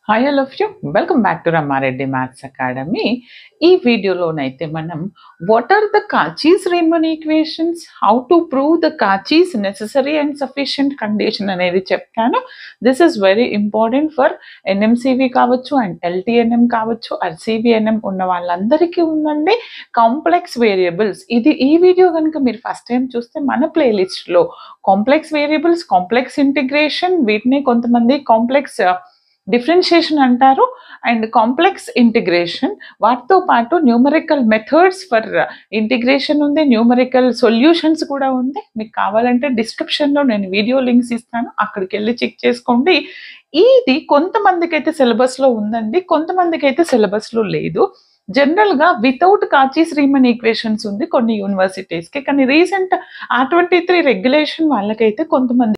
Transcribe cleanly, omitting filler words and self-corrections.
Hi all of you welcome back to Rama Reddy maths academy. ఈ వీడియోలోనైతే మనం what are the Cauchy's Riemann equations, how to prove the Cauchy's necessary and sufficient condition అనేది చెప్తాను. This is very important for NMCV కావచ్చు and ఎల్టీఎన్ఎం కావచ్చు, ఆర్సీబీఎన్ఎం ఉన్న వాళ్ళందరికీ ఉందండి. కాంప్లెక్స్ వేరియబుల్స్, ఈ వీడియో కనుక మీరు ఫస్ట్ టైం చూస్తే మన ప్లేలిస్ట్లో కాంప్లెక్స్ వేరియబుల్స్, కాంప్లెక్స్ ఇంటిగ్రేషన్, వీటిని కొంతమంది కాంప్లెక్స్ డిఫరెన్షియేషన్ అంటారు, అండ్ కాంప్లెక్స్ ఇంటిగ్రేషన్. వాటితో పాటు న్యూమరికల్ మెథడ్స్ ఫర్ ఇంటిగ్రేషన్ ఉంది, న్యూమరికల్ సొల్యూషన్స్ కూడా ఉంది. మీకు కావాలంటే డిస్క్రిప్షన్లో నేను వీడియో లింక్స్ ఇస్తాను, అక్కడికి వెళ్ళి చెక్ చేసుకోండి. ఇది కొంతమందికి అయితే సిలబస్లో ఉందండి, కొంతమందికి అయితే సిలబస్లో లేదు. జనరల్గా వితౌట్ కాచీస్ రీమన్ ఈక్వేషన్స్ ఉంది కొన్ని యూనివర్సిటీస్కి, కానీ రీసెంట్ R23 రెగ్యులేషన్ వాళ్ళకైతే కొంతమంది